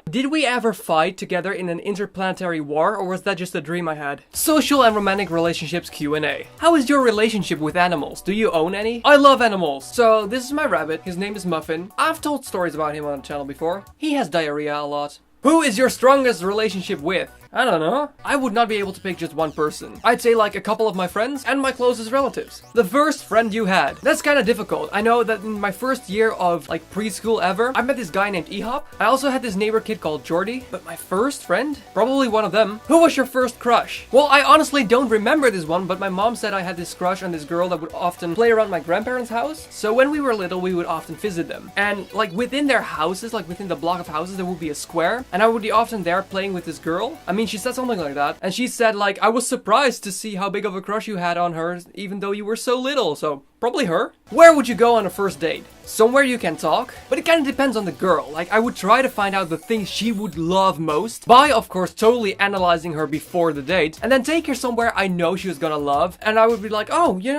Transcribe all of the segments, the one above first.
Did we ever fight together in an interplanetary war, or was that just a dream I had? Social and romantic relationships Q&A. How is your relationship with animals? Do you own any? I love animals. So this is my rabbit. His name is Muffin. I've told stories about him on the channel before. He has diarrhea a lot. Who is your strongest relationship with? I don't know. I would not be able to pick just one person. I'd say like a couple of my friends and my closest relatives. The first friend you had. That's kind of difficult. I know that in my first year of like preschool ever, I met this guy named Ehop. I also had this neighbor kid called Jordy. But my first friend? Probably one of them. Who was your first crush? Well, I honestly don't remember this one, but my mom said I had this crush on this girl that would often play around my grandparents' house. So when we were little, we would often visit them. And like within their houses, like within the block of houses, there would be a square. And I would be often there playing with this girl. I mean, she said something like that. And she said like, I was surprised to see how big of a crush you had on her, even though you were so little. So probably her. Where would you go on a first date? Somewhere you can talk, but it kind of depends on the girl. Like I would try to find out the things she would love most by, of course, totally analyzing her before the date, and then take her somewhere I know she was gonna love, and I would be like, oh, you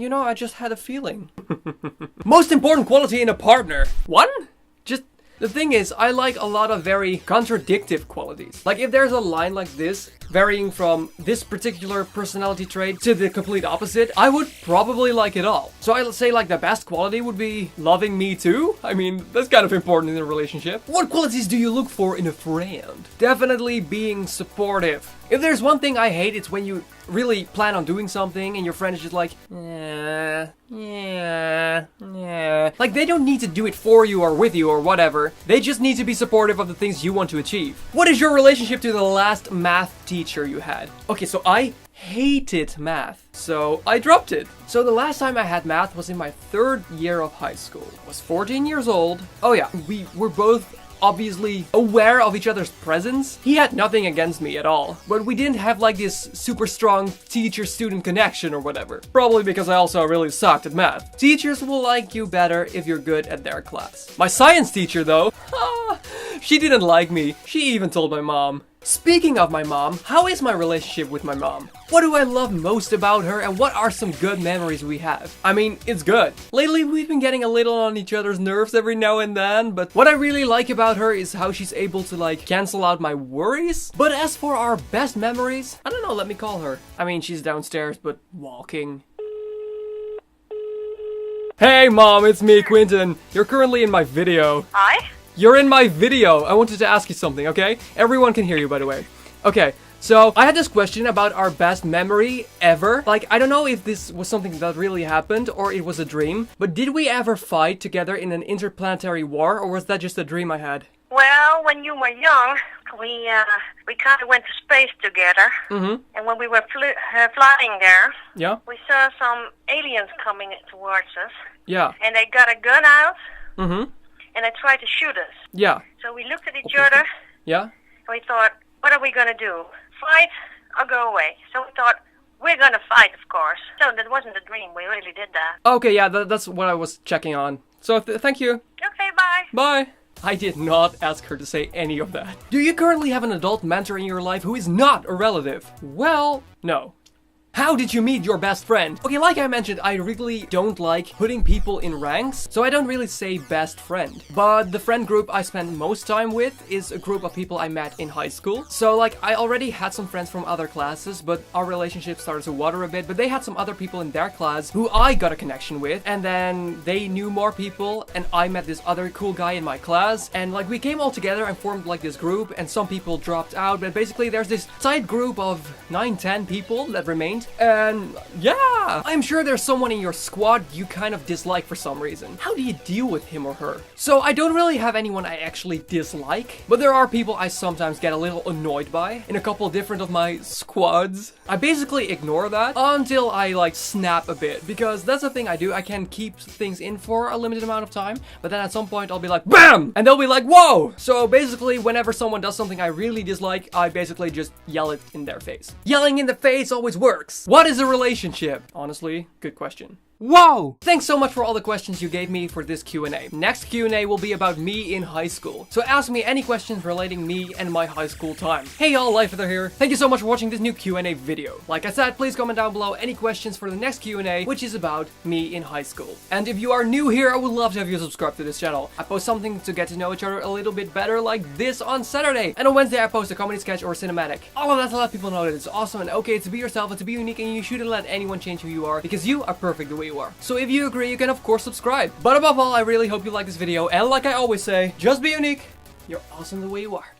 know, I just had a feeling. Most important quality in a partner. One? The thing is, I like a lot of very contradictive qualities. Like if there's a line like this, varying from this particular personality trait to the complete opposite, I would probably like it all. So I'll say like the best quality would be loving me too. I mean, that's kind of important in a relationship. What qualities do you look for in a friend? Definitely being supportive. If there's one thing I hate, it's when you really plan on doing something and your friend is just like, yeah. Like they don't need to do it for you or with you or whatever. They just need to be supportive of the things you want to achieve. What is your relationship to the last math teacher you had? Okay, so I hated math, so I dropped it. So the last time I had math was in my 3rd year of high school. I was 14 years old. Oh yeah, we were both obviously aware of each other's presence. He had nothing against me at all, but we didn't have like this super strong teacher-student connection or whatever. Probably because I also really sucked at math. Teachers will like you better if you're good at their class. My science teacher though, she didn't like me. She even told my mom. Speaking of my mom, how is my relationship with my mom? What do I love most about her, and what are some good memories we have? I mean, it's good. Lately, we've been getting a little on each other's nerves every now and then, but what I really like about her is how she's able to like cancel out my worries. But as for our best memories, I don't know, let me call her. I mean, she's downstairs, but walking. Hey mom, it's me, Quentin. You're currently in my video. Hi? You're in my video. I wanted to ask you something, okay? Everyone can hear you, by the way. Okay, so I had this question about our best memory ever. Like, I don't know if this was something that really happened or it was a dream, but did we ever fight together in an interplanetary war, or was that just a dream I had? Well, when you were young, we kind of went to space together. Mm-hmm. And when we were flying there, Yeah? we saw some aliens coming towards us. Yeah. And they got a gun out, Mm-hmm. and they tried to shoot us. Yeah. So we looked at each other, Yeah? and we thought, what are we going to do? Fight or go away? So we thought, we're going to fight, of course. So that wasn't a dream. We really did that. Okay, yeah, that's what I was checking on. So thank you. Okay, bye. Bye. I did not ask her to say any of that. Do you currently have an adult mentor in your life who is not a relative? Well, no. How did you meet your best friend? Okay, like I mentioned, I really don't like putting people in ranks, so I don't really say best friend. But the friend group I spend most time with is a group of people I met in high school. So like, I already had some friends from other classes, but our relationship started to water a bit, but they had some other people in their class who I got a connection with, and then they knew more people, and I met this other cool guy in my class, and like, we came all together and formed like this group, and some people dropped out, but basically there's this tight group of 9-10 people that remained. And yeah, I'm sure there's someone in your squad you kind of dislike for some reason. How do you deal with him or her? So I don't really have anyone I actually dislike, but there are people I sometimes get a little annoyed by in a couple different of my squads. I basically ignore that until I like snap a bit, because that's the thing I do. I can keep things in for a limited amount of time, but then at some point I'll be like BAM! And they'll be like whoa! So basically whenever someone does something I really dislike, I basically just yell it in their face. Yelling in the face always works. What is a relationship? Honestly, good question. Whoa! Thanks so much for all the questions you gave me for this Q&A. Next Q&A will be about me in high school. So ask me any questions relating me and my high school time. Hey y'all, LightFeather here. Thank you so much for watching this new Q&A video. Like I said, please comment down below any questions for the next Q&A, which is about me in high school. And if you are new here, I would love to have you subscribe to this channel. I post something to get to know each other a little bit better like this on Saturday. And on Wednesday I post a comedy sketch or cinematic. All of that to let people know that it's awesome and okay to be yourself and to be unique, and you shouldn't let anyone change who you are, because you are perfect the way you are. So if you agree, you can of course subscribe. But above all, I really hope you like this video, and like I always say, just be unique. You're awesome the way you are.